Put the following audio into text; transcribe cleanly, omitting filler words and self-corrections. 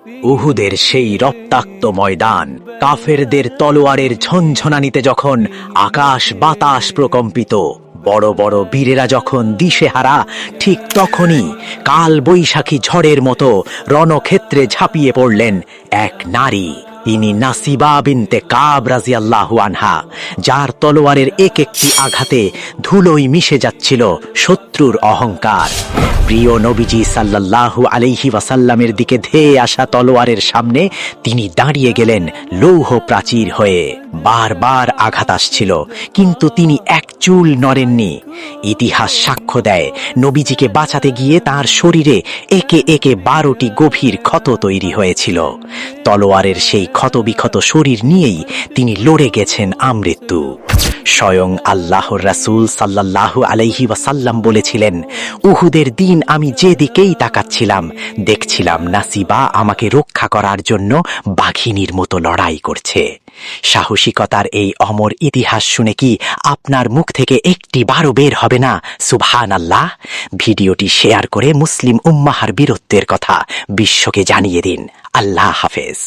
উহুদের সেই রক্তাক্ত ময়দান, কাফেরদের তলোয়ারের ঝনঝনানিতে যখন আকাশ বাতাস প্রকম্পিত, বড় বড় বীরেরা যখন দিশেহারা, ঠিক তখনই কাল বৈশাখী ঝড়ের মতো রণক্ষেত্রে ঝাঁপিয়ে পড়লেন এক নারী। তিনি নাসিবা বিনতে কাব রাদিয়াল্লাহু আনহা, যার তলোয়ারের এক একটি আঘাতে ধুলোয় মিশে যাচ্ছিল শত্রুর অহংকার। প্রিয় নবীজি সাল্লাল্লাহু আলাইহি ওয়াসাল্লামের দিকে ধেয়ে আসা তলোয়ারের সামনে তিনি দাঁড়িয়ে গেলেন লৌহ প্রাচীর হয়ে। বারবার আঘাত আসছিল, কিন্তু তিনি এক চুল নড়েননি। ইতিহাস সাক্ষ্য দেয়, নবীজিকে বাঁচাতে গিয়ে তার শরীরে একে একে 12টি গভীর ক্ষত তৈরি হয়েছিল। তলোয়ারের সেই ক্ষতবিক্ষত শরীর নিয়েই তিনি লড়ে গেছেন আমৃত্যু। স্বয়ং আল্লাহর রাসূল সাল্লাল্লাহু আলাইহি ওয়াসাল্লাম বলেছিলেন, উহুদের দিন আমি যেদিকেই তাকাচ্ছিলাম, দেখছিলাম নাসিবা আমাকে রক্ষা করার জন্য বাঘিনীর মতো লড়াই করছে। সাহসিকতার এই অমর ইতিহাস শুনে কি আপনার মুখ থেকে একটি বারও বের হবে না সুবহানাল্লাহ? ভিডিওটি শেয়ার করে মুসলিম উম্মাহর বীরত্বের কথা বিশ্বকে জানিয়ে দিন। আল্লাহ হাফেজ।